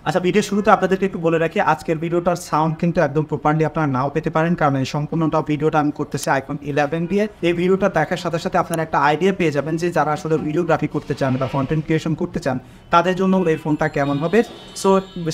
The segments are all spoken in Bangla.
আচ্ছা, ভিডিও শুরুতে আপনাদেরকে একটু বলে রাখি, আজকের ভিডিওটার সাউন্ড কিন্তু একদম প্রপারলি আপনারা নাও পেতে পারেন, কারণ এই সম্পূর্ণটা ভিডিওটা আমি করতেছি iPhone 11 দিয়ে। এই ভিডিওটা দেখার সাথে সাথে আপনারা একটা আইডিয়া পেয়ে যাবেন যে যারা আসলে ভিডিওগ্রাফি করতে চান বা কন্টেন্ট ক্রিয়েশন করতে চান তাদের জন্য এই ফোনটা কেমন হবে। সো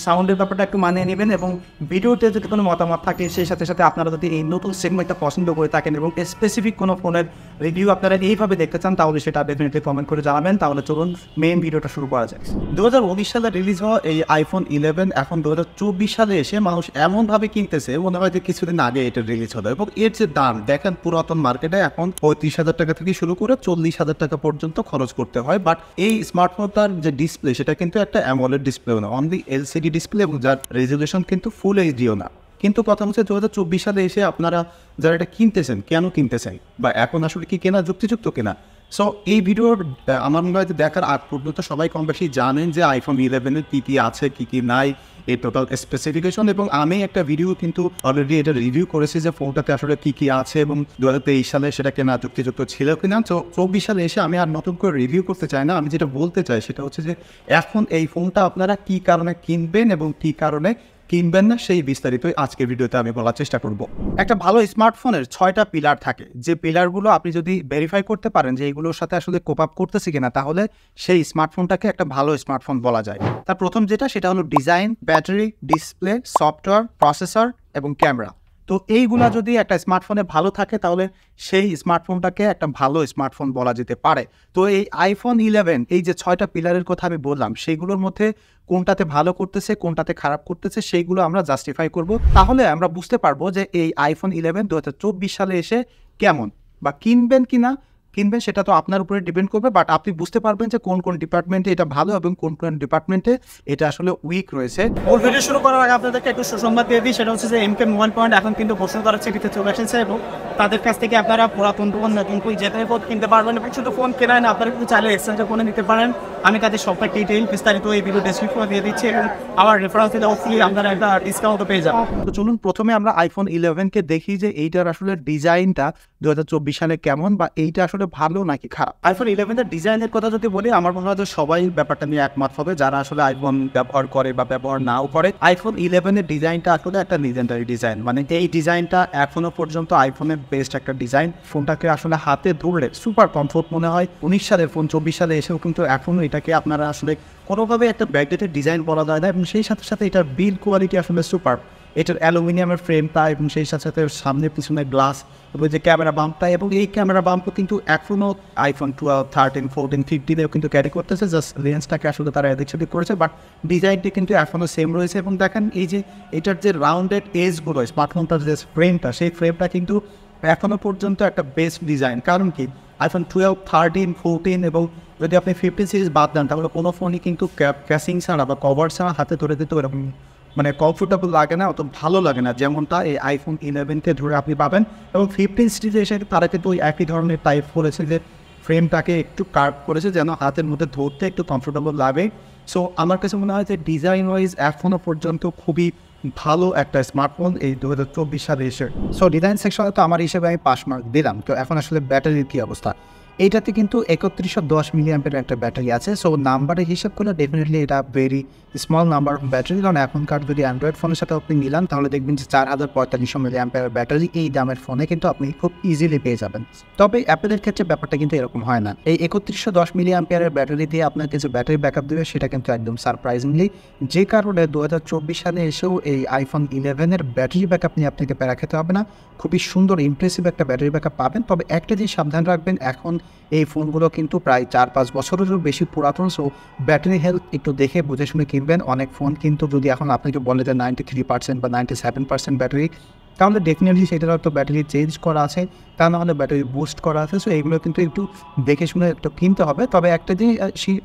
সাউন্ডের ব্যাপারটা একটু মানিয়ে নেবেন, এবং ভিডিওতে যদি কোনো মতামত থাকে সেই সাথে সাথে আপনারা যদি এই নতুন সেগমেন্টটা পছন্দ করে থাকেন এবং স্পেসিফিক কোনো ফোনের রিভিউ আপনারা এইভাবে দেখতে চান তাহলে সেটা ডেফিনেটলি কমেন্ট করে জানাবেন। তাহলে চলুন মেইন ভিডিওটা শুরু করা যায়। 2019 সালে রিলিজ হওয়া এই iPhone 11 এখন 2024 সালে এসে মানুষ এমনভাবে কিনতেছে মনে হয় যে কিছুদিন আগে এটা রিলিজ হলো, এবং এর যে দাম দেখেন পুরাতন মার্কেটে এখন 35,000 টাকা থেকে শুরু করে 40,000 টাকা পর্যন্ত খরচ করতে হয়। বাট এই স্মার্টফোনটার যে ডিসপ্লে সেটা কিন্তু একটা অ্যামোলেড ডিসপ্লেও না, অনলি এলসিডি ডিসপ্লে, এবং যার রেজলিউশন কিন্তু ফুল এইচডিও না। কিন্তু কথা হচ্ছে 2024 সালে এসে আপনারা যারা এটা কিনতেছেন কেন কিনতেছেন বা এখন আসলে কি কেনা যুক্তিযুক্ত কেনা। সো এই ভিডিওর আমার মনে হয় দেখার আগ পর্যন্ত সবাই কম বেশি জানেন যে iPhone 11-এর কী কী আছে কী কী নাই, এই টোটাল স্পেসিফিকেশন, এবং আমি একটা ভিডিও কিন্তু অলরেডি এটা রিভিউ করেছি যে ফোনটাতে আসলে কী কী আছে এবং 2023 সালে সেটা কেনা যুক্তিযুক্ত ছিল কিনা। তো 24 সালে এসে আমি আর নতুন করে রিভিউ করতে চাই না, আমি যেটা বলতে চাই সেটা হচ্ছে যে এখন এই ফোনটা আপনারা কী কারণে কিনবেন এবং কী কারণে কিনবেন না সেই বিস্তারিত আজকের ভিডিওতে আমি বলার চেষ্টা করব। একটা ভালো স্মার্টফোনের 6টা পিলার থাকে, যে পিলারগুলো আপনি যদি ভেরিফাই করতে পারেন যে এইগুলোর সাথে আসলে কোপ আপ করতেছে কিনা তাহলে সেই স্মার্টফোনটাকে একটা ভালো স্মার্টফোন বলা যায়। তার প্রথম যেটা সেটা হলো design, battery, display, software, processor এবং ক্যামেরা। তো এইগুলা যদি একটা স্মার্টফোনে ভালো থাকে তাহলে সেই স্মার্টফোনটাকে একটা ভালো স্মার্টফোন বলা যেতে পারে। তো এই iPhone 11 এই যে 6টা পিলারের কথা আমি বললাম সেইগুলোর মধ্যে কোনটাতে ভালো করতেছে কোনটাতে খারাপ করতেছে সেইগুলো আমরা জাস্টিফাই করব, তাহলে আমরা বুঝতে পারবো যে এই iPhone 11 2024 সালে এসে কেমন, বা কিনবেন কিনা কিনবেন সেটা তো আপনার উপরে ডিপেন্ড করবে। বাট আপনি বুঝতে পারবেন যে কোন কোন ডিপার্টমেন্টে এটা ভালো এবং কোন কোন ডিপার্টমেন্টে এটা আসলে উইক রয়েছে। মূল ভিডিও শুরু করার আগে আপনাদেরকে একটু সুসংবাদ দিয়ে দিই, সেটা হচ্ছে যে MK মোবাইল পয়েন্ট এখন কিন্তু বসুন্ধরা সিটিতে চলে এসেছে, এবং তাদের কাছ থেকে আপনারা পুরাতন ফোন নতুন ফোন যে কোনো ফোন কিনতে পারবেন, এবং শুধু ফোন কেনায় না আপনারা কিন্তু চাইলে এক্সচেঞ্জও করে নিতে পারেন। আমি তাদের সবটা ডিটেইল বিস্তারিত এই ভিডিও ডেসক্রিপশনে দিয়ে দিচ্ছি, এবং আমার রেফারেন্স দিলে অবশ্যই আপনারা একটা ডিসকাউন্টও পেয়ে যাবেন। তো চলুন প্রথমে আমরা iPhone 11-কে দেখি যে এইটার আসলে ডিজাইনটা 2024 সালে কেমন, বা এইটা আসলে ভালো নাকি খারাপ। iPhone 11-এর ডিজাইনের কথা যদি বলি, আমার মনে হয় যে সবাই ব্যাপারটা নিয়ে একমত হবে যারা আসলে iPhone ব্যবহার করে বা ব্যবহার নাও করে। iPhone 11-এর ডিজাইনটা আসলে একটা লিজেন্ডারি ডিজাইন, মানে এই ডিজাইনটা এখনো পর্যন্ত আইফোনের বেস্ট একটা ডিজাইন। ফোনটাকে আসলে হাতে ধরলে সুপার কমফোর্ট মনে হয়। 19 সালের ফোন 24 সালে এসেও কিন্তু এখনও এটাকে আপনারা আসলে কোনোভাবে একটা ব্যাকডেটেড ডিজাইন বলা যায় না, এবং সেই সাথে সাথে এটার বিল্ড কোয়ালিটি আসলে সুপার। এটার অ্যালুমিনিয়ামের ফ্রেমটা এবং সেই সাথে সাথে সামনে পিছনে গ্লাস এবং যে ক্যামেরা বাম্পটা, এবং এই ক্যামেরা বাম্পও কিন্তু এখনও iPhone 12, 13, 14, 15-এও কিন্তু ক্যারি করতেছে, জাস্ট লেন্সটাকে আসলে তারা এদিক সেদিক করেছে, বাট ডিজাইনটি কিন্তু এখনও সেম রয়েছে। এবং দেখেন এই যে এটার যে রাউন্ডেড এজগুলো স্মার্টফোনটার যে ফ্রেমটা, সেই ফ্রেমটা কিন্তু এখনও পর্যন্ত একটা বেস্ট ডিজাইন। কারণ কি iPhone 12, 13, 14 এবং যদি আপনি 15 সিরিজ বাদ দেন তাহলে কোনো ফোনই কিন্তু ক্যাসিং ছাড়া বা কভার ছাড়া হাতে ধরে দিতে এরকম মানে কমফোর্টেবল লাগে না, অত ভালো লাগে না যেমনটা এই iPhone 11-কে ধরে আপনি পাবেন। এবং 15 সিরিজে এসে তারা কিন্তু ওই একই ধরনের টাইপ করেছে যে ফ্রেমটাকে একটু কার্ভ করেছে যেন হাতের মধ্যে ধরতে একটু কমফোর্টেবল লাগে। সো আমার কাছে মনে হয় যে ডিজাইন ওয়াইজ এখনও পর্যন্ত খুবই ভালো একটা স্মার্টফোন এই 2024 সালে এসে। সো ডিজাইন সেকশনে তো আমার হিসেবে আমি 5 মার্ক দিলাম। তো এখন আসলে ব্যাটারির কী অবস্থা, এইটাতে কিন্তু 3110 মিলিঅ্যাম্পের একটা ব্যাটারি আছে। সো নাম্বারের হিসাব করলে ডেফিনেটলি এটা very small number of battery, কারণ এখনকার যদি অ্যান্ড্রয়েড ফোনের সাথে আপনি মিলান তাহলে দেখবেন যে 4045 মিলিঅ্যাম্পের ব্যাটারি এই দামের ফোনে কিন্তু আপনি খুব ইজিলি পেয়ে যাবেন। তবে অ্যাপেলের ক্ষেত্রে ব্যাপারটা কিন্তু এরকম হয় না। এই 3110 মিলিঅ্যাম্পের ব্যাটারি দিয়ে আপনাকে যে ব্যাটারি ব্যাকআপ দেবে সেটা কিন্তু একদম সারপ্রাইজিংলি, যে কারণে 2024 সালে এসেও এই iPhone 11-এর ব্যাটারি ব্যাকআপ নিয়ে আপনাকে প্যারা খেতে হবে না, খুবই সুন্দর ইমপ্রেসিভ একটা ব্যাটারি ব্যাকআপ পাবেন। তবে একটা জিনিস সাবধান রাখবেন, এখন এই ফোনগুলো কিন্তু প্রায় 4-5 বছরেরও বেশি পুরাতন। সো ব্যাটারি হেলথ একটু দেখে বুঝে শুনে কিনবেন। অনেক ফোন কিন্তু যদি এখন আপনাকে বলে যে 93% বা 97% ব্যাটারি, তাহলে ডেফিনেটলি সেটার হয়তো ব্যাটারি চেঞ্জ করা আছে, তা নাহলে ব্যাটারি বুস্ট করা আছে। সো এইগুলো কিন্তু একটু দেখে শুনে একটু কিনতে হবে। তবে একটা জিনিস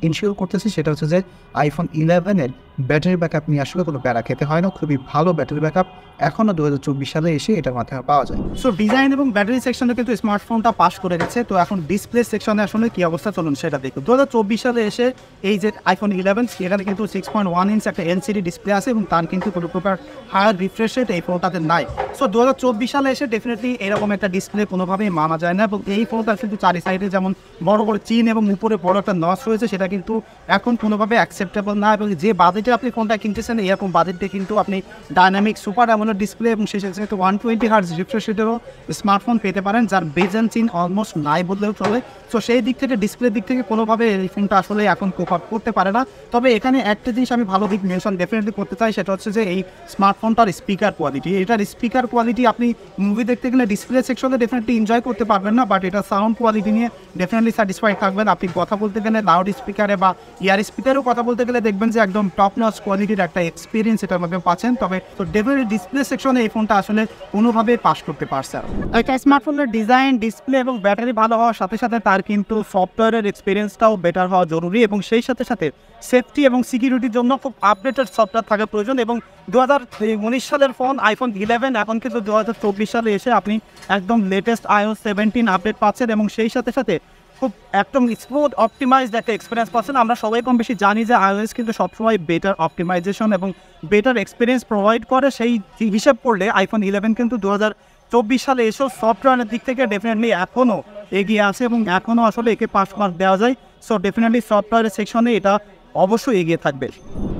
ইনশিওর করতেছি সেটা হচ্ছে যে iPhone 11-এর ব্যাটারি ব্যাকআপ নিয়ে আসলে কোনো প্যারা খেতে হয় না, খুবই ভালো ব্যাটারি ব্যাকআপ এখনও 2024 সালে এসে এটার মাধ্যমে পাওয়া যায়। সো ডিজাইন এবং ব্যাটারি সেকশনে কিন্তু স্মার্টফোনটা পাস করে গেছে। তো এখন ডিসপ্লে সেকশনে আসলে কী অবস্থা চলুন সেটা দেখুন। 2024 সালে এসে এই যে iPhone 11 এখানে কিন্তু 6.1 ইঞ্চ একটা LCD ডিসপ্লে আছে, এবং তার কিন্তু কোনো প্রকার হায়ার রিফ্রেশ রেট এই ফোনটাতে নাই। সো 2024 সালে এসে ডেফিনেটলি এরকম একটা ডিসপ্লে কোনোভাবেই মানা যায় না, এবং এই ফোনটা কিন্তু চারি সাইডে যেমন বড় বড় চিন এবং উপরে বড় একটা নচ রয়েছে, সেটা কিন্তু এখন কোনোভাবে অ্যাকসেপ্টেবল না। এবং যে বাজেটে আপনি ফোনটা কিনতেছেন এরকম বাজেটে কিন্তু আপনি ডাইনামিক সুপার অ্যামোলেড ডিসপ্লে এবং সেই সাথে 120 হার্টজ রিফ্রেশ রেটেরও স্মার্টফোন পেতে পারেন, যার বেজেন চিন অলমোস্ট নাই বললেও চলে। সো সেই দিক থেকে ডিসপ্লের দিক থেকে কোনোভাবে এই ফোনটা আসলে এখন কোপ আপ করতে পারে না। তবে এখানে একটা জিনিস আমি ভালো দিক মেনশন ডেফিনেটলি করতে চাই, সেটা হচ্ছে যে এই স্মার্টফোনটার স্পিকার কোয়ালিটি। এটার স্পিকার কোয়ালিটি আপনি মুভি দেখতে গেলে ডিসপ্লে সেকশনে ডেফিনেটলি এনজয় করতে পারবেন না, বাট এটা সাউন্ড কোয়ালিটি নিয়ে ডেফিনেটলি স্যাটিসফাইড থাকবেন। আপনি কথা বলতে গেলে লাউড স্পিকারে বা ইয়ার স্পিকারেও কথা বলতে গেলে দেখবেন যে একদম টপ নচ কোয়ালিটির একটা এক্সপিরিয়েন্স এটার মধ্যে পাচ্ছেন। তবে তো ডেফিনেটলি ডিসপ্লে সেকশনে এই ফোনটা আসলে কোনোভাবে পাস করতে পারছে। একটা স্মার্টফোনের ডিজাইন, ডিসপ্লে এবং ব্যাটারি ভালো হওয়ার সাথে সাথে তার কিন্তু সফটওয়্যারের এক্সপিরিয়েন্সটাও বেটার হওয়া জরুরি, এবং সেই সাথে সাথে সেফটি এবং সিকিউরিটির জন্য খুব আপডেটেড সফটওয়্যার থাকা প্রয়োজন। এবং 2019 সালের ফোন iPhone 11 এখন কিন্তু 2024 সালে এসে আপনি একদম লেটেস্ট iOS 17 আপডেট পাচ্ছেন, এবং সেই সাথে সাথে খুব একদম স্মুথ অপটিমাইজড একটা এক্সপিরিয়েন্স পাচ্ছেন। আমরা সবাই কম বেশি জানি যে iOS কিন্তু সবসময় বেটার অপটিমাইজেশন এবং বেটার এক্সপিরিয়েন্স প্রোভাইড করে। সেই হিসাব করলে iPhone 11 কিন্তু 2024 সালে এসেও সফটওয়্যারের দিক থেকে ডেফিনেটলি এখনও এগিয়ে আছে, এবং এখনও আসলে একে 5 মার্ক দেওয়া যায়। সো ডেফিনেটলি সফটওয়্যারের সেকশনে এটা অবশ্যই এগিয়ে থাকবে।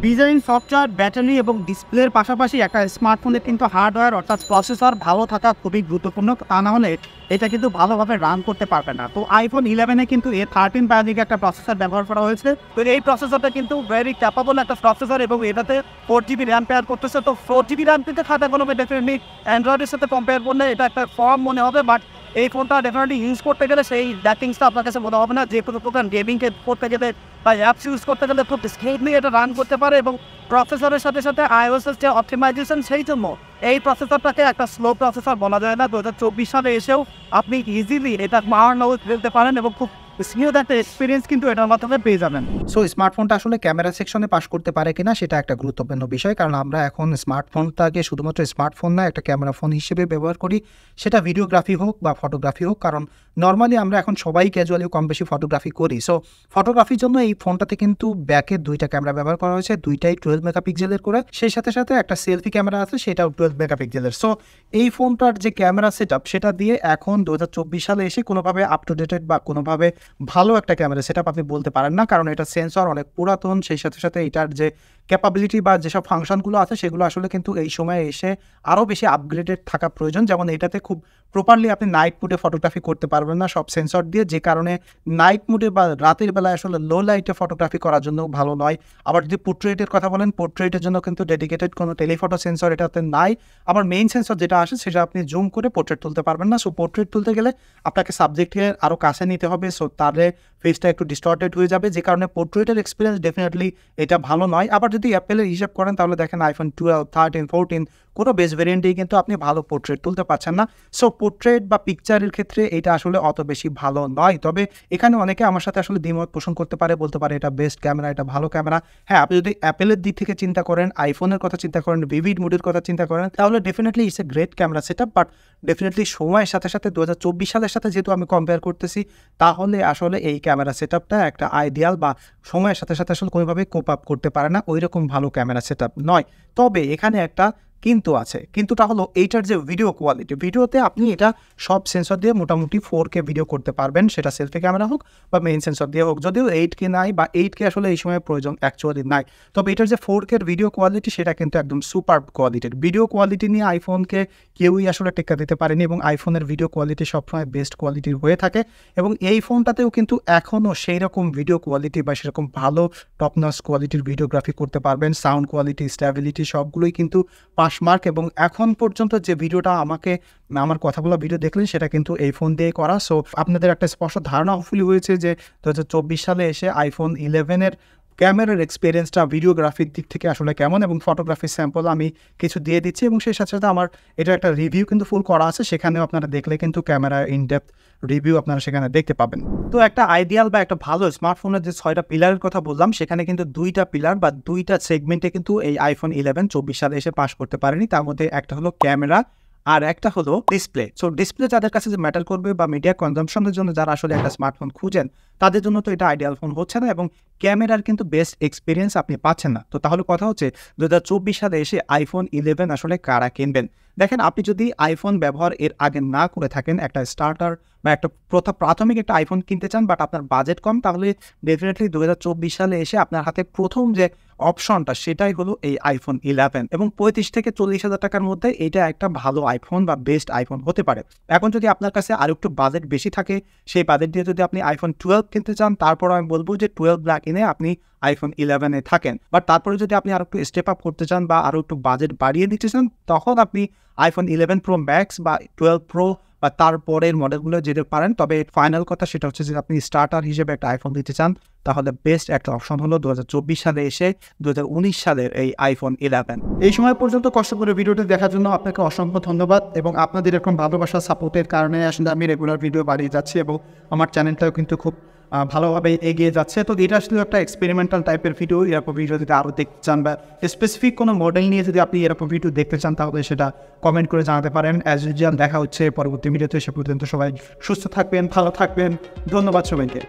ডিজাইন, সফটওয়্যার, ব্যাটারি এবং ডিসপ্লের পাশাপাশি একটা স্মার্টফোনের কিন্তু হার্ডওয়্যার অর্থাৎ প্রসেসর ভালো থাকা খুবই গুরুত্বপূর্ণ, তা না হলে এটা কিন্তু ভালোভাবে রান করতে পারবে না। তো iPhone 11-এ কিন্তু A13 Bionic একটা প্রসেসর ব্যবহার করা হয়েছে। তো এই প্রসেসরটা কিন্তু ভেরি ক্যাপাবল একটা প্রসেসর, এবং এটাতে 4GB র্যাম পেয়ার করতেছে। তো 4GB র্যাম পেতে খাতা কোনো ডেফিনেটলি অ্যান্ড্রয়েডের সাথে কম্পেয়ার করলে এটা একটা কম মনে হবে, বাট এই ফোনটা ডেফিনেটলি ইউজ করতে গেলে সেই ল্যাকিংসটা আপনার কাছে মনে হবে না। যে কোনো প্রকার গেমিংকে করতে গেলে বা অ্যাপস ইউজ করতে গেলে খুব স্মুথলি এটা রান করতে পারে, এবং প্রসেসরের সাথে সাথে iOS-এর যে অপটিমাইজেশন সেই জন্য এই প্রসেসরটাকে একটা স্লো প্রসেসর বলা যায় না। 2024 সালে এসেও আপনি ইজিলি এটা মারানো ফেলতে পারেন, এবং খুব স্মুথ একটা এক্সপিরিয়েন্স কিন্তু এটার মাধ্যমে পেয়ে যাবেন। সো স্মার্টফোনটা আসলে ক্যামেরা সেকশনে পাস করতে পারে কিনা সেটা একটা গুরুত্বপূর্ণ বিষয়, কারণ আমরা এখন স্মার্টফোনটাকে শুধুমাত্র স্মার্টফোন না, একটা ক্যামেরা ফোন হিসেবে ব্যবহার করি, সেটা ভিডিওগ্রাফি হোক বা ফটোগ্রাফি হোক। কারণ নর্মালি আমরা এখন সবাই ক্যাজুয়ালি কম বেশি ফটোগ্রাফি করি। সো ফটোগ্রাফির জন্য এই ফোনটাতে কিন্তু ব্যাকের 2টা ক্যামেরা ব্যবহার করা হয়েছে, 2টাই 12 মেগাপিক্সেলের করে। সেই সাথে সাথে একটা সেলফি ক্যামেরা আছে, সেটাও 12 মেগাপিক্সেলের। সো এই ফোনটার যে ক্যামেরা সেট আপ সেটা দিয়ে এখন 2024 সালে এসে কোনোভাবে আপ টু ডেটেড বা কোনোভাবে ভালো একটা ক্যামেরা সেট আপ আপনি বলতে পারেন না, কারণ এটা সেন্সর অনেক পুরাতন। সেই সাথে সাথে এটার যে ক্যাপাবিলিটি বা যেসব ফাংশনগুলো আছে সেগুলো আসলে কিন্তু এই সময়ে এসে আরও বেশি আপগ্রেডেড থাকা প্রয়োজন। যেমন এটাতে খুব প্রপারলি আপনি নাইট মুডে ফটোগ্রাফি করতে পারবেন না সব সেন্সর দিয়ে, যে কারণে নাইট মুডে বা রাতের বেলায় আসলে লো লাইটে ফটোগ্রাফি করার জন্য ভালো নয়। আবার যদি পোর্ট্রেটের কথা বলেন, পোর্ট্রেটের জন্য কিন্তু ডেডিকেটেড কোনো টেলিফটো সেন্সর এটাতে নাই। আবার মেইন সেন্সর যেটা আসে সেটা আপনি জুম করে পোর্ট্রেট তুলতে পারবেন না। সো পোর্ট্রেট তুলতে গেলে আপনাকে সাবজেক্টের আরও কাছে নিতে হবে, সো তাহলে ফেসটা একটু ডিস্টর্টেড হয়ে যাবে, যে কারণে পোর্ট্রেটের এক্সপিরিয়েন্স ডেফিনেটলি এটা ভালো নয়। আবার যদি অ্যাপেলের হিসাব করেন তাহলে দেখেন iPhone 12, 13, 14 কোনো বেস ভেরিয়েন্টেই কিন্তু আপনি ভালো পোর্ট্রেট তুলতে পারছেন না। সো পোর্ট্রেট বা পিকচারের ক্ষেত্রে এটা আসলে অত বেশি ভালো নয়। তবে এখানে অনেকে আমার সাথে আসলে দ্বিমত পোষণ করতে পারে, বলতে পারে এটা বেস্ট ক্যামেরা, এটা ভালো ক্যামেরা। হ্যাঁ, আপনি যদি অ্যাপেলের দিক থেকে চিন্তা করেন, আইফোনের কথা চিন্তা করেন, ভিভিড মুডের কথা চিন্তা করেন, তাহলে definitely it's a great camera set up. But definitely সময়ের সাথে সাথে 2024 সালের সাথে যেহেতু আমি কম্পেয়ার করতেছি, তাহলে আসলে এই ক্যামেরা সেট আপটা একটা আইডিয়াল বা সময়ের সাথে সাথে আসলে কোনোভাবে কোপ আপ করতে পারে না, ওই রকম ভালো ক্যামেরা সেট আপ নয়। তবে এখানে একটা কিন্তু আছে, কিন্তুটা হলো এইটার যে ভিডিও কোয়ালিটি। ভিডিওতে আপনি এটা সব সেন্সর দিয়ে মোটামুটি 4K ভিডিও করতে পারবেন, সেটা সেলফি ক্যামেরা হোক বা মেইন সেন্সর দিয়ে হোক। যদিও 8K নাই বা 8K আসলে এই সময় প্রয়োজন অ্যাকচুয়ালি নাই, তবে এটার যে 4K ভিডিও কোয়ালিটি সেটা কিন্তু একদম সুপার কোয়ালিটির। ভিডিও কোয়ালিটি নিয়ে আইফোনকে কেউই আসলে টেক্কা দিতে পারেনি, এবং আইফোনের ভিডিও কোয়ালিটি সবসময় বেস্ট কোয়ালিটির হয়ে থাকে। এবং এই ফোনটাতেও কিন্তু এখনও সেই রকম ভিডিও কোয়ালিটি বা সেরকম ভালো টপনচ কোয়ালিটির ভিডিওগ্রাফি করতে পারবেন। সাউন্ড কোয়ালিটি, স্ট্যাবিলিটি সবগুলোই কিন্তু মার্ক। এবং এখন পর্যন্ত যে ভিডিওটা আমার কথাগুলো ভিডিও দেখলেন সেটা কিন্তু এই ফোন দিয়ে করা। সো আপনাদের একটা স্পষ্ট ধারণা হপফুলি হয়েছে যে 2024 সালে এসে iPhone 11-এর ক্যামেরার এক্সপিরিয়েন্সটা ভিডিওগ্রাফির দিক থেকে আসলে কেমন, এবং ফটোগ্রাফির স্যাম্পল আমি কিছু দিয়ে দিচ্ছি, এবং সেই সাথে সাথে আমার এটা একটা রিভিউ কিন্তু ফুল করা আছে, সেখানেও আপনারা দেখলে কিন্তু ক্যামেরা ইনডেপথ রিভিউ আপনারা সেখানে দেখতে পাবেন। তো একটা আইডিয়াল বা একটা ভালো স্মার্টফোনের যে 6টা পিলারের কথা বললাম, সেখানে কিন্তু 2টা পিলার বা 2টা সেগমেন্টে কিন্তু এই iPhone 11 24 সালে এসে পাস করতে পারেনি। তার মধ্যে একটা হলো ক্যামেরা আর একটা হলো ডিসপ্লে। সো ডিসপ্লে যাদের কাছে যে ম্যাটার করবে বা মিডিয়া কনজাম্পশনের জন্য যারা আসলে একটা স্মার্টফোন খুঁজেন, তাদের জন্য তো এটা আইডিয়াল ফোন হচ্ছে না, এবং ক্যামেরার কিন্তু বেস্ট এক্সপিরিয়েন্স আপনি পাচ্ছেন না। তো তাহলে কথা হচ্ছে 2024 সালে এসে iPhone 11 আসলে কারা কিনবেন? দেখেন, আপনি যদি আইফোন ব্যবহার এর আগে না করে থাকেন, একটা স্টার্টার বা একটা প্রাথমিক একটা আইফোন কিনতে চান, বাট আপনার বাজেট কম, তাহলে ডেফিনেটলি 2024 সালে এসে আপনার হাতে প্রথম যে অপশনটা সেটাই হলো এই iPhone 11 এবং 35 থেকে 40,000 টাকার মধ্যে এটা একটা ভালো আইফোন বা বেস্ট আইফোন হতে পারে। এখন যদি আপনার কাছে আরও একটু বাজেট বেশি থাকে, সেই বাজেট দিয়ে যদি আপনি iPhone 12 কিনতে চান, তারপর আমি বলবো যে 12 না কিনে আপনি iPhone 11 এ থাকেন। বাট তারপরে যদি আপনি আরও একটু স্টেপ আপ করতে চান বা আরও একটু বাজেট বাড়িয়ে দিতে চান, তখন আপনি iPhone 11 Pro Max বা 12 Pro বা তারপরের মডেলগুলো যেতে পারেন। তবে ফাইনাল কথা সেটা হচ্ছে যে আপনি স্টার্টার হিসেবে একটা আইফোন দিতে চান, তাহলে বেস্ট একটা অপশন হলো 2024 সালে এসে 2019 সালের এই iPhone 11। এই সময় পর্যন্ত কষ্ট করে ভিডিওটি দেখার জন্য আপনাকে অসংখ্য ধন্যবাদ এবং আপনাদের এরকম ভালোবাসা সাপোর্টের কারণে আসলে আমি রেগুলার ভিডিও বাড়িয়ে যাচ্ছি এবং আমার চ্যানেলটাও কিন্তু খুব ভালোভাবে এগিয়ে যাচ্ছে। তো এটা আসলে একটা এক্সপেরিমেন্টাল টাইপের ভিডিও। এরকম ভিডিও যদি আরও দেখতে চান বা স্পেসিফিক কোনো মডেল নিয়ে যদি আপনি এরকম ভিডিও দেখতে চান, তাহলে সেটা কমেন্ট করে জানাতে পারেন। অ্যাজ ইউজুয়াল দেখা হচ্ছে পরবর্তী ভিডিওতে। সে পর্যন্ত সবাই সুস্থ থাকবেন, ভালো থাকবেন। ধন্যবাদ সবাইকে।